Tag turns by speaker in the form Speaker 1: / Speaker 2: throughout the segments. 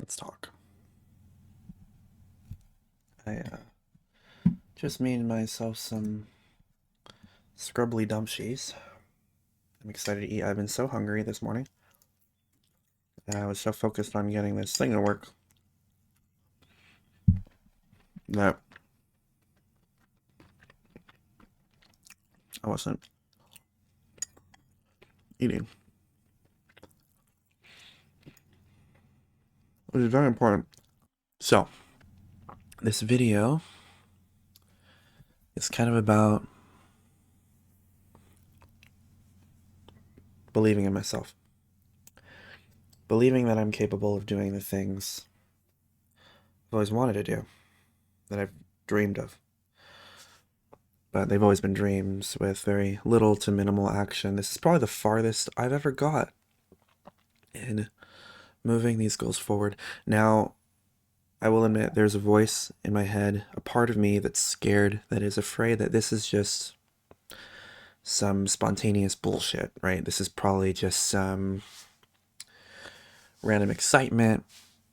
Speaker 1: Let's talk. I just made myself some scrubbly dumpshies. I'm excited to eat. I've been so hungry this morning. I was so focused on getting this thing to work that I wasn't eating, which is very important. So, this video is kind of about believing in myself. Believing that I'm capable of doing the things I've always wanted to do, that I've dreamed of. But they've always been dreams with very little to minimal action. This is probably the farthest I've ever got in moving these goals forward. Now, I will admit there's a voice in my head, a part of me that's scared, that is afraid that this is just some spontaneous bullshit, right? This is probably just some random excitement.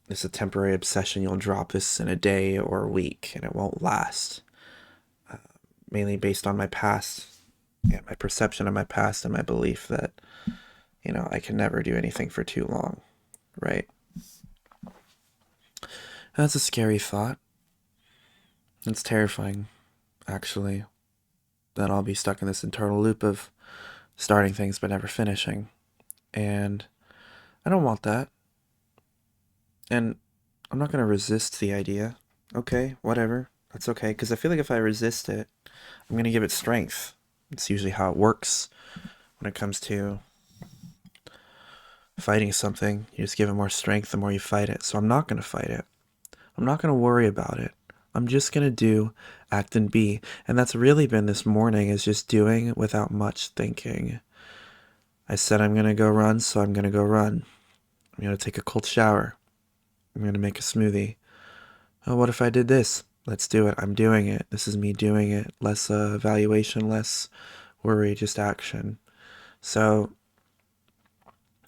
Speaker 1: This is a temporary obsession. You'll drop this in a day or a week and it won't last. Mainly based on my past, my perception of my past and my belief that, I can never do anything for too long, right? That's a scary thought. It's terrifying, actually, that I'll be stuck in this internal loop of starting things but never finishing. And I don't want that. And I'm not going to resist the idea. Okay, whatever. That's okay. Because I feel like if I resist it, I'm going to give it strength. It's usually how it works when it comes to fighting something. You just give it more strength the more you fight it. So I'm not going to fight it. I'm not going to worry about it. I'm just going to do, act, and be. And that's really been this morning, is just doing without much thinking. I said I'm going to go run, so I'm going to go run. I'm going to take a cold shower. I'm going to make a smoothie. Oh, what if I did this? Let's do it. I'm doing it. This is me doing it. Less evaluation, less worry, just action. So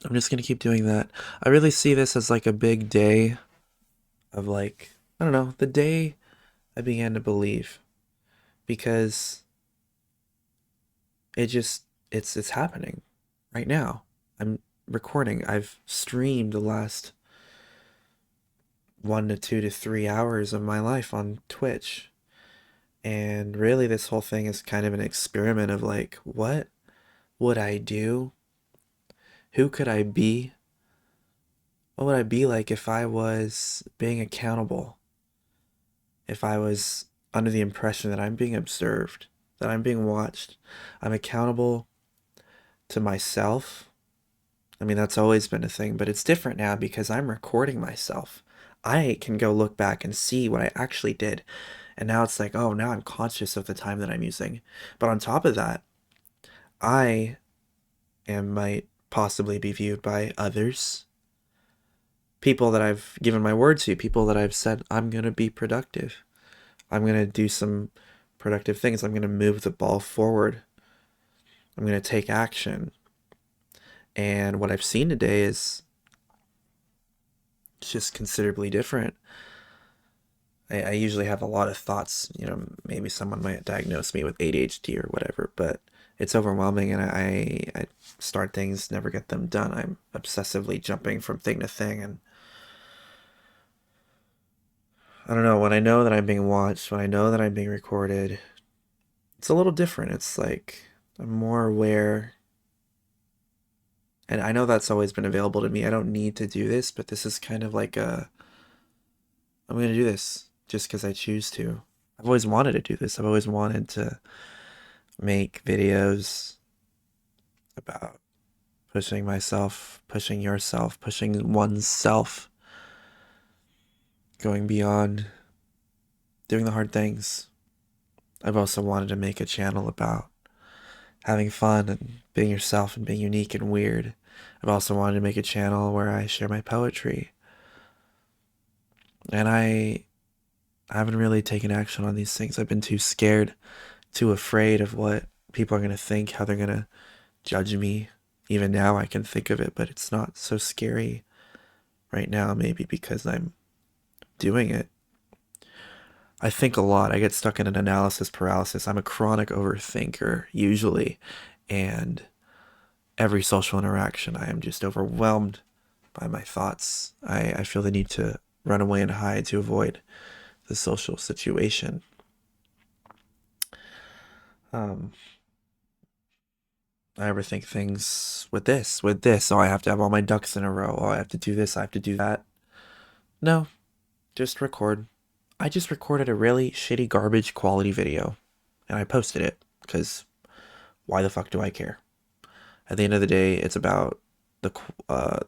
Speaker 1: I'm just going to keep doing that. I really see this as like a big day of like, I don't know, the day I began to believe, because it's happening right now. I'm recording. I've streamed the last 1 to 2 to 3 hours of my life on Twitch. And really, this whole thing is kind of an experiment of like, what would I do? Who could I be? What would I be like if I was being accountable? If I was under the impression that I'm being observed, that I'm being watched, I'm accountable to myself. I mean, that's always been a thing, but it's different now because I'm recording myself. I can go look back and see what I actually did. And now it's like, oh, now I'm conscious of the time that I'm using. But on top of that, I might possibly be viewed by others, people that I've given my word to, people that I've said, I'm going to be productive. I'm going to do some productive things. I'm going to move the ball forward. I'm going to take action. And what I've seen today is just considerably different. I usually have a lot of thoughts. Maybe someone might diagnose me with ADHD or whatever, but it's overwhelming, and I start things, never get them done. I'm obsessively jumping from thing to thing, and I don't know, when I know that I'm being watched, when I know that I'm being recorded, it's a little different. It's like I'm more aware, and I know that's always been available to me. I don't need to do this, but this is kind of like I'm going to do this just because I choose to. I've always wanted to do this. I've always wanted to make videos about pushing myself, pushing yourself, pushing oneself, going beyond, doing the hard things. I've also wanted to make a channel about having fun and being yourself and being unique and weird. I've also wanted to make a channel where I share my poetry. And I haven't really taken action on these things. I've been too scared, too afraid of what people are going to think, how they're going to judge me. Even now I can think of it, but it's not so scary right now, maybe because I'm doing it. I think a lot. I get stuck in an analysis paralysis. I'm a chronic overthinker, usually. And every social interaction, I am just overwhelmed by my thoughts. I feel the need to run away and hide to avoid the social situation. Um, I overthink things with this. Oh, I have to have all my ducks in a row. Oh, I have to do this. I have to do that. No, just record. I just recorded a really shitty garbage quality video and I posted it because why the fuck do I care? At the end of the day, it's about the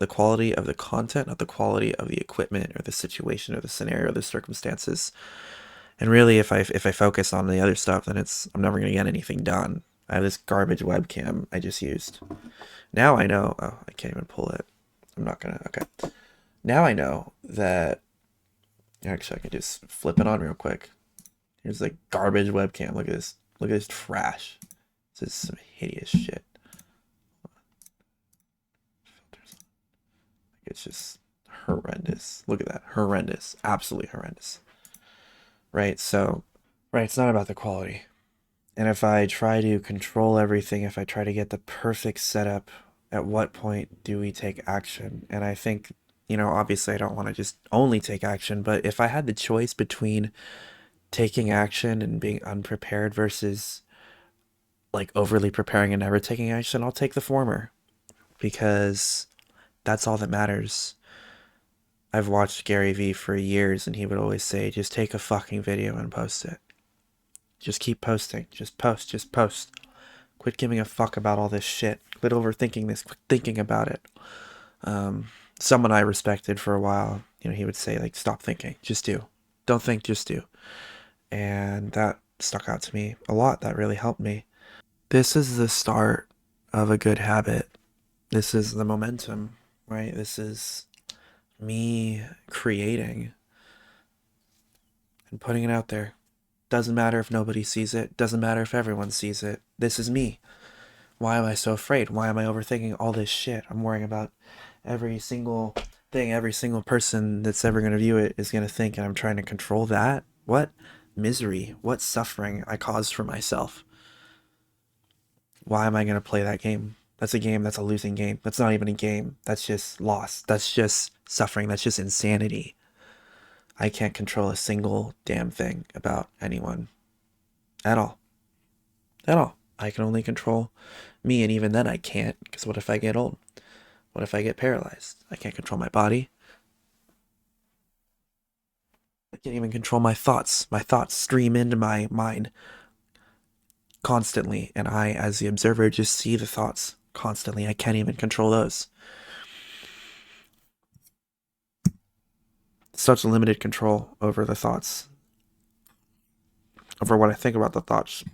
Speaker 1: quality of the content, not the quality of the equipment or the situation or the scenario or the circumstances. And really, if I focus on the other stuff, then I'm never gonna get anything done. I have this garbage webcam I just used. Now I know. Oh, I can't even pull it. I'm not gonna. Okay. Now I know that. Actually, I can just flip it on real quick. Here's like garbage webcam. Look at this. Look at this trash. This is some hideous shit. Filters. It's just horrendous. Look at that. Horrendous. Absolutely horrendous. Right? So, right, it's not about the quality. And if I try to control everything, if I try to get the perfect setup, at what point do we take action? And I think, obviously I don't want to just only take action, but if I had the choice between taking action and being unprepared versus like overly preparing and never taking action, I'll take the former because that's all that matters. I've watched Gary Vee for years and he would always say, just take a fucking video and post it. Just keep posting. Just post. Just post. Quit giving a fuck about all this shit. Quit overthinking this. Quit thinking about it. Someone I respected for a while, he would say, like, stop thinking. Just do. Don't think, just do. And that stuck out to me a lot. That really helped me. This is the start of a good habit. This is the momentum, right? This is me creating and putting it out there. Doesn't matter if nobody sees it. Doesn't matter if everyone sees it. This is me. Why am I so afraid? Why am I overthinking all this shit? I'm worrying about every single thing, every single person that's ever going to view it is going to think, and I'm trying to control that. What misery, what suffering I caused for myself. Why am I going to play that game? That's a game, that's a losing game. That's not even a game. That's just loss. That's just suffering. That's just insanity. I can't control a single damn thing about anyone at all. At all. I can only control me, and even then I can't, because what if I get old? What if I get paralyzed? I can't control my body. I can't even control my thoughts. My thoughts stream into my mind constantly, and I, as the observer, just see the thoughts constantly. I can't even control those. Such limited control over the thoughts, over what I think about the thoughts,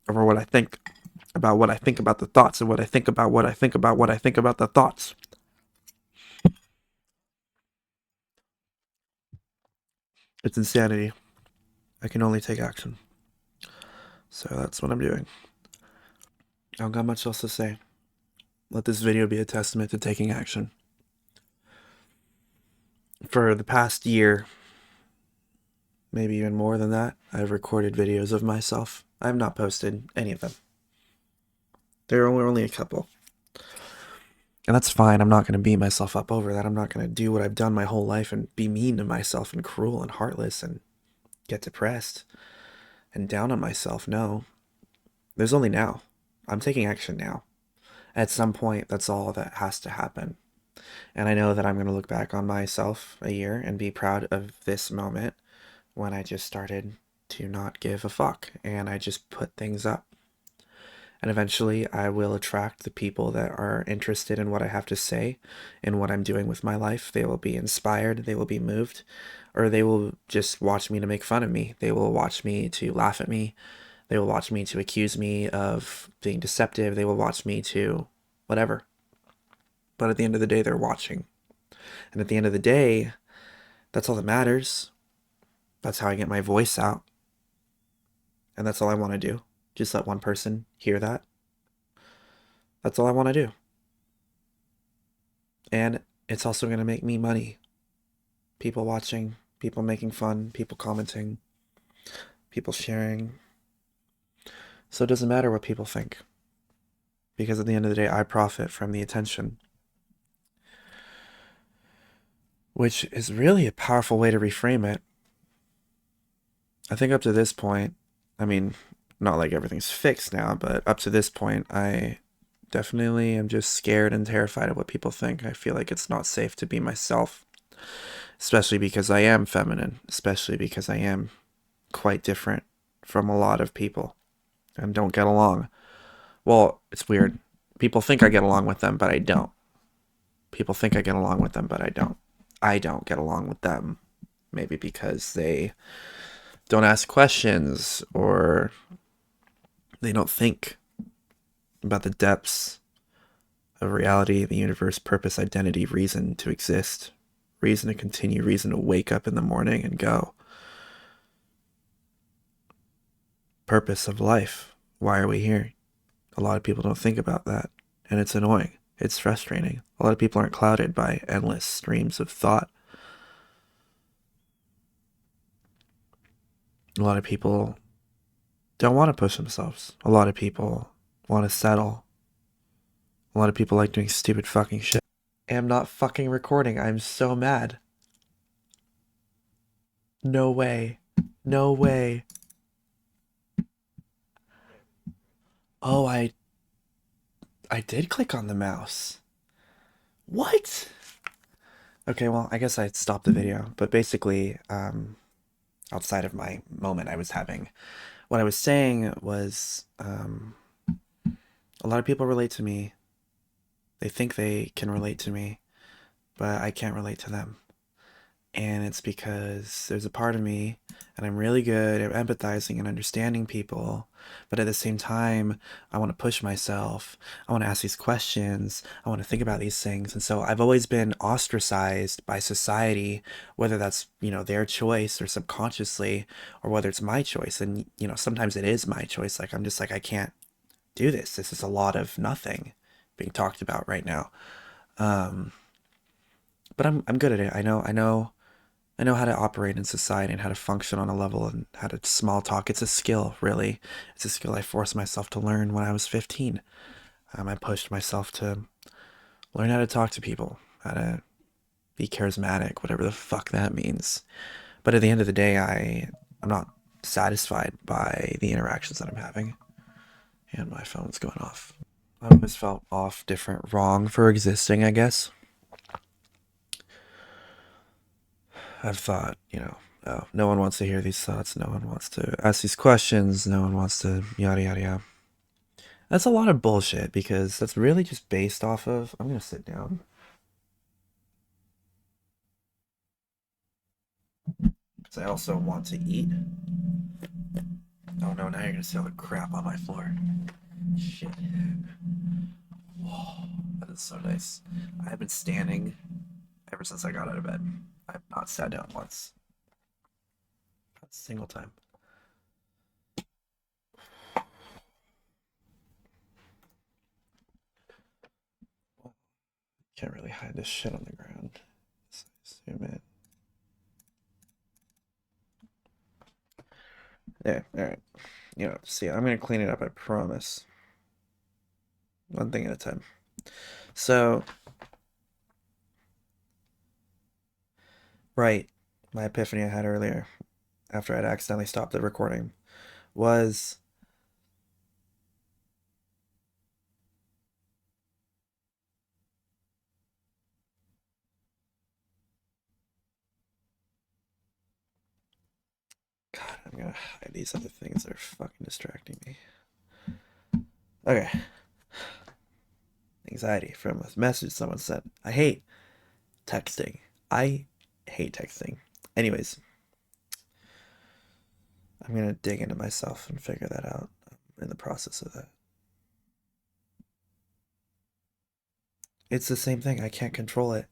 Speaker 1: over what I think about what I think about the thoughts, and what I think about what I think about what I think about the thoughts. It's insanity. I can only take action. So that's what I'm doing. I don't got much else to say. Let this video be a testament to taking action. For the past year, maybe even more than that, I've recorded videos of myself. I have not posted any of them. There are only a couple. And that's fine. I'm not going to beat myself up over that. I'm not going to do what I've done my whole life and be mean to myself and cruel and heartless and get depressed and down on myself. No. There's only now. I'm taking action now. At some point, that's all that has to happen. And I know that I'm going to look back on myself a year and be proud of this moment when I just started to not give a fuck and I just put things up. And eventually I will attract the people that are interested in what I have to say and what I'm doing with my life. They will be inspired, they will be moved, or they will just watch me to make fun of me. They will watch me to laugh at me. They will watch me to accuse me of being deceptive. They will watch me to whatever. But at the end of the day, they're watching. And at the end of the day, that's all that matters. That's how I get my voice out. And that's all I want to do. Just let one person hear that. That's all I want to do. And it's also going to make me money. people watching, people making fun, people commenting, people sharing. So it doesn't matter what people think, because at the end of the day, I profit from the attention, which is really a powerful way to reframe it. I think up to this point, I mean, not like everything's fixed now, but up to this point, I definitely am just scared and terrified of what people think. I feel like it's not safe to be myself, especially because I am feminine, especially because I am quite different from a lot of people and don't get along. Well, it's weird. People think I get along with them, but I don't. People think I get along with them, but I don't. I don't get along with them. Maybe because they don't ask questions or they don't think about the depths of reality, the universe, purpose, identity, reason to exist, reason to continue, reason to wake up in the morning and go. Purpose of life. Why are we here? A lot of people don't think about that, and it's annoying. It's frustrating. A lot of people aren't clouded by endless streams of thought. A lot of people don't want to push themselves. A lot of people want to settle. A lot of people like doing stupid fucking shit. I'm not fucking recording. I'm so mad. No way. No way. Oh, I did click on the mouse. What? Okay, well, I guess I stopped the video, but basically, outside of my moment I was having, what I was saying was, a lot of people relate to me. They think they can relate to me, but I can't relate to them. And it's because there's a part of me, and I'm really good at empathizing and understanding people, but at the same time, I want to push myself. I want to ask these questions. I want to think about these things. And so I've always been ostracized by society, whether that's, their choice or subconsciously, or whether it's my choice. And, sometimes it is my choice. Like, I'm just like, I can't do this. This is a lot of nothing being talked about right now. Um, but I'm good at it. I know how to operate in society and how to function on a level and how to small talk. It's a skill, really. It's a skill I forced myself to learn when I was 15. I pushed myself to learn how to talk to people, how to be charismatic, whatever the fuck that means. But at the end of the day, I'm not satisfied by the interactions that I'm having. And my phone's going off. I always felt off, different, wrong for existing, I guess. I've thought, oh, no one wants to hear these thoughts. No one wants to ask these questions. No one wants to yada, yada, yada. That's a lot of bullshit because that's really just based off of. I'm going to sit down. Because I also want to eat. Oh no, now you're going to see all the crap on my floor. Shit. Whoa, that is so nice. I've been standing ever since I got out of bed. I've not sat down once. Not a single time. Can't really hide this shit on the ground. So zoom in. Yeah, alright. See, I'm gonna clean it up, I promise. One thing at a time. So, right, my epiphany I had earlier, after I'd accidentally stopped the recording, was God, I'm gonna hide these other things that are fucking distracting me. Okay. Anxiety from a message someone sent. I hate texting. I hate texting. Anyways, I'm gonna dig into myself and figure that out in the process of that. It's the same thing. I can't control it.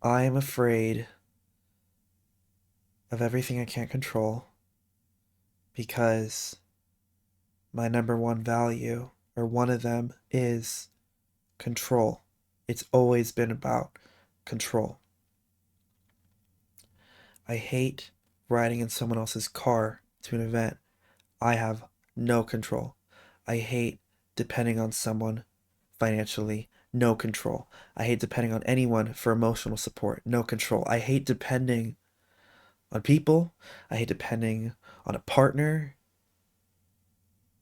Speaker 1: I am afraid of everything I can't control because my number one value, or one of them, is control. It's always been about control. I hate riding in someone else's car to an event. I have no control. I hate depending on someone financially, no control. I hate depending on anyone for emotional support, no control. I hate depending on people. I hate depending on a partner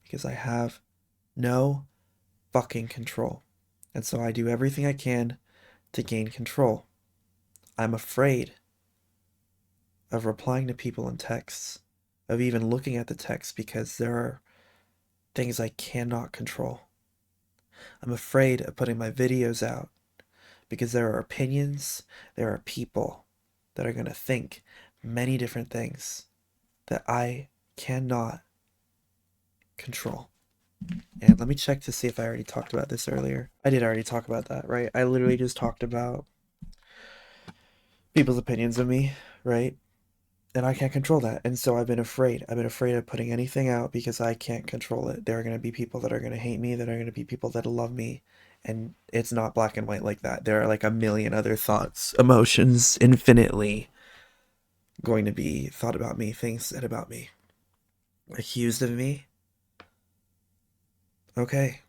Speaker 1: because I have no fucking control. And so I do everything I can to gain control. I'm afraid of replying to people in texts, of even looking at the text because there are things I cannot control. I'm afraid of putting my videos out because there are opinions, there are people that are going to think many different things that I cannot control. And let me check to see if I already talked about this earlier. I did already talk about that, right? I literally just talked about people's opinions of me, right? And I can't control that. And so I've been afraid. I've been afraid of putting anything out because I can't control it. There are going to be people that are going to hate me, that are going to be people that love me. And it's not black and white like that. There are like a million other thoughts, emotions, infinitely going to be thought about me, things said about me, accused of me. Okay,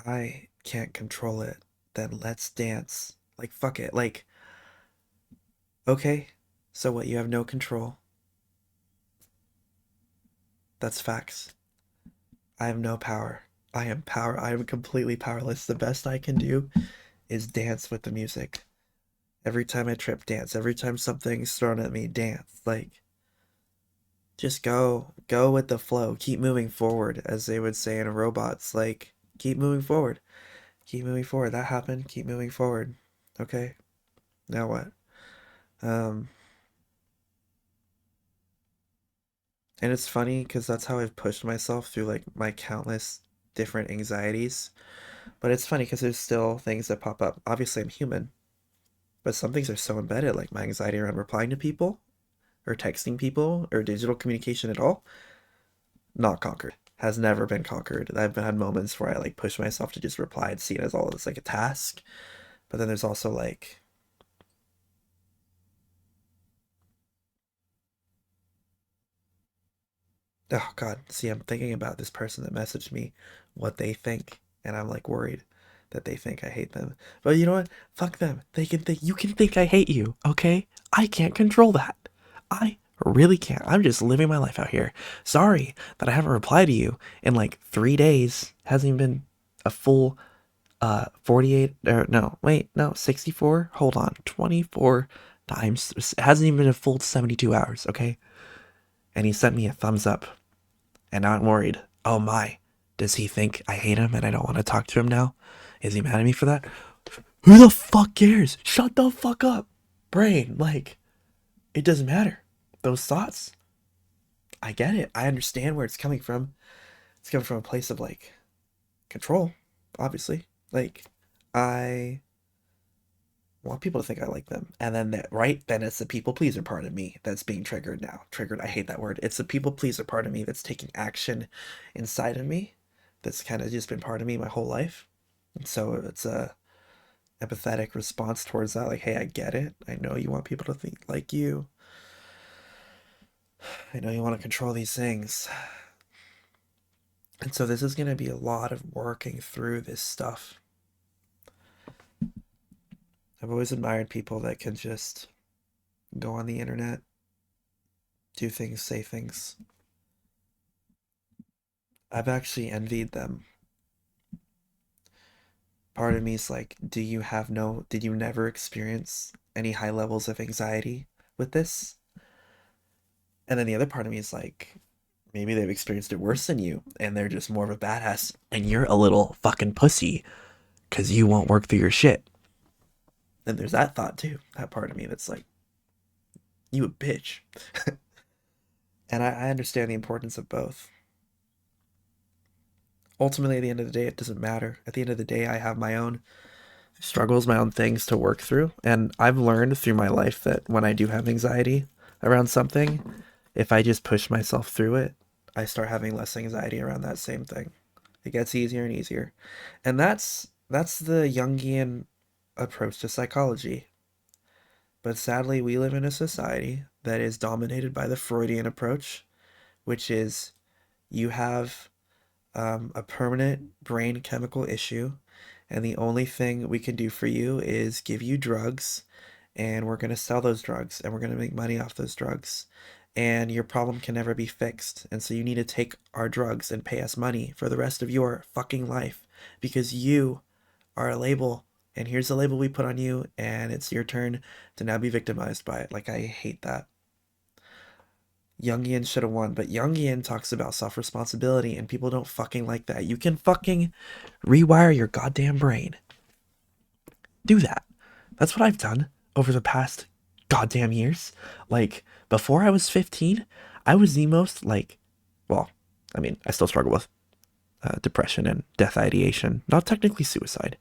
Speaker 1: I can't control it. Then let's dance. Like, fuck it. Like, okay, so what? You have no control. That's facts. I have no power. I am completely powerless. The best I can do is dance with the music. Every time I trip, dance. Every time something's thrown at me, dance. Like, just go with the flow. Keep moving forward, as they would say in robots. Like, keep moving forward. Keep moving forward. That happened. Keep moving forward. Okay. Now what? Um, and it's funny because that's how I've pushed myself through like my countless different anxieties. But it's funny because there's still things that pop up. Obviously, I'm human, but some things are so embedded, like my anxiety around replying to people or texting people or digital communication at all, not conquered. Has never been conquered. I've had moments where I like push myself to just reply and see it as all as like a task. But then there's also like, oh God, see, I'm thinking about this person that messaged me, what they think, and I'm like worried that they think I hate them. But you know what? Fuck them. They can think, you can think I hate you, okay? I can't control that. I really can't. I'm just living my life out here. Sorry that I haven't replied to you in like 3 days. Hasn't even been a full 48 or no, wait, no, 64. Hold on. 24 times. It hasn't even been a full 72 hours, okay? And he sent me a thumbs up. And now I'm worried. Oh my. Does he think I hate him and I don't want to talk to him now? Is he mad at me for that? Who the fuck cares? Shut the fuck up. Brain, like, it doesn't matter. Those thoughts, I get it. I understand where it's coming from. It's coming from a place of like control, obviously. Like, I want people to think I like them. And then that, right? Then it's the people pleaser part of me that's being triggered now. Triggered, I hate that word. It's the people pleaser part of me that's taking action inside of me. That's kind of just been part of me my whole life. And so it's a empathetic response towards that. Like, hey, I get it. I know you want people to think like you. I know you want to control these things. And so this is going to be a lot of working through this stuff. I've always admired people that can just go on the internet, do things, say things. I've actually envied them. Part of me is like, did you never experience any high levels of anxiety with this? And then the other part of me is like, maybe they've experienced it worse than you and they're just more of a badass and you're a little fucking pussy because you won't work through your shit. And there's that thought too, that part of me that's like, you a bitch. And I understand the importance of both. Ultimately, at the end of the day, it doesn't matter. At the end of the day, I have my own struggles, my own things to work through. And I've learned through my life that when I do have anxiety around something, if I just push myself through it, I start having less anxiety around that same thing. It gets easier and easier. And that's the Jungian approach to psychology. But sadly, we live in a society that is dominated by the Freudian approach, which is you have a permanent brain chemical issue, and the only thing we can do for you is give you drugs, and we're going to sell those drugs, and we're going to make money off those drugs. And your problem can never be fixed. And so you need to take our drugs and pay us money for the rest of your fucking life because you are a label. And here's the label we put on you, and it's your turn to now be victimized by it. Like, I hate that. Jungian should have won, but Jungian talks about self-responsibility, and people don't fucking like that. You can fucking rewire your goddamn brain. Do that. That's what I've done over the past goddamn years. Like, before I was 15, I was the most, like, well, I mean, I still struggle with depression and death ideation. Not technically suicide.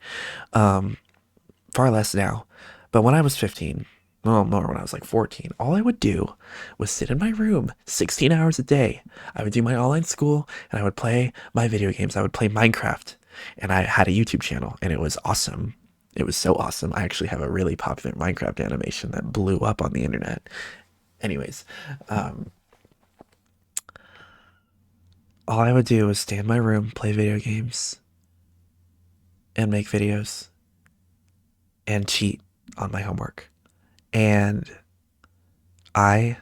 Speaker 1: Far less now. But when I was 15, well, more when I was like 14, all I would do was sit in my room 16 hours a day. I would do my online school and I would play my video games. I would play Minecraft. And I had a YouTube channel and it was awesome. It was so awesome. I actually have a really popular Minecraft animation that blew up on the internet. Anyways, all I would do was stay in my room, play video games, and make videos and cheat on my homework. And I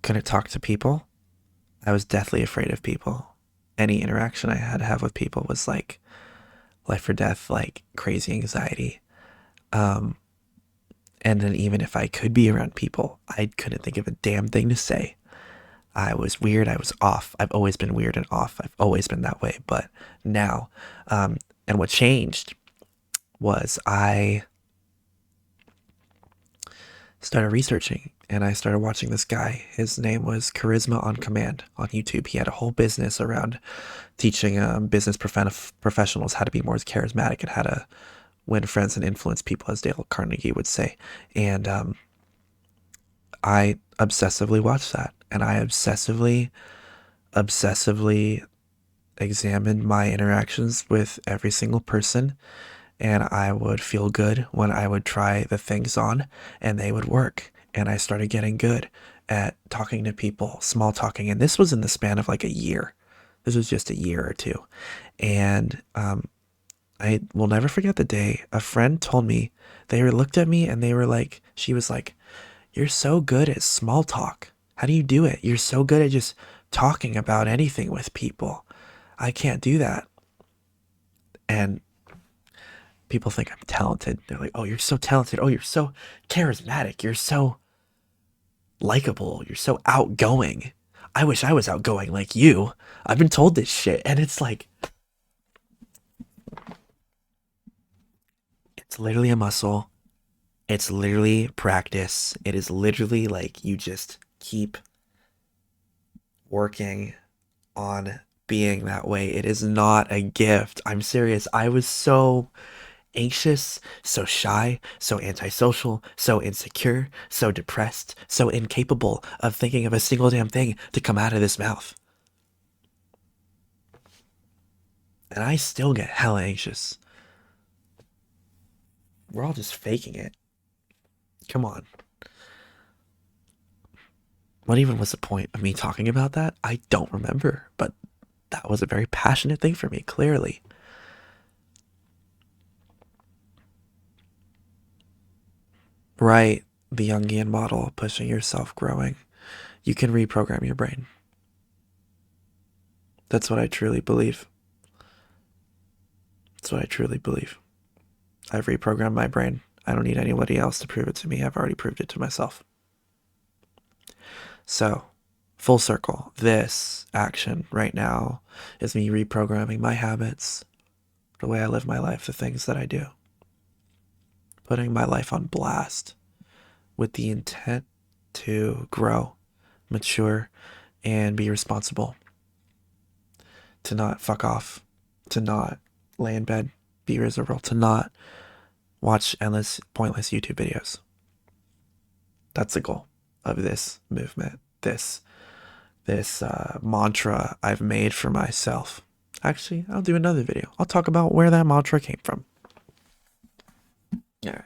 Speaker 1: couldn't talk to people. I was deathly afraid of people. Any interaction I had to have with people was like life or death, like crazy anxiety. Um, and then even if I could be around people, I couldn't think of a damn thing to say. I was weird. I was off. I've always been weird and off. I've always been that way. But now, and what changed was I started researching and I started watching this guy. His name was Charisma on Command on YouTube. He had a whole business around teaching business professionals how to be more charismatic and how to win friends and influence people, as Dale Carnegie would say. And I obsessively watched that, and I obsessively examined my interactions with every single person, and I would feel good when I would try the things on and they would work. And I started getting good at talking to people, small talking. And this was in the span of like a year. This was just a year or two. And I will never forget the day a friend told me, they looked at me and they were like, she was like, "You're so good at small talk. How do you do it? You're so good at just talking about anything with people. I can't do that." And people think I'm talented. They're like, "Oh, you're so talented. Oh, you're so charismatic. You're so likable. You're so outgoing. I wish I was outgoing like you." I've been told this shit, and it's like, it's literally a muscle. It's literally practice. It is literally like you just keep working on being that way. It is not a gift. I'm serious. I was so anxious, so shy, so antisocial, so insecure, so depressed, so incapable of thinking of a single damn thing to come out of this mouth. And I still get hella anxious. We're all just faking it. Come on. What even was the point of me talking about that? I don't remember, but that was a very passionate thing for me, clearly. Right, the Jungian model, pushing yourself, growing. You can reprogram your brain. That's what I truly believe. That's what I truly believe. I've reprogrammed my brain. I don't need anybody else to prove it to me. I've already proved it to myself. So, full circle, this action right now is me reprogramming my habits, the way I live my life, the things that I do, putting my life on blast with the intent to grow, mature, and be responsible, to not fuck off, to not lay in bed, be miserable, to not watch endless, pointless YouTube videos. That's the goal of this movement, this mantra I've made for myself. Actually, I'll do another video. I'll talk about where that mantra came from. Yeah.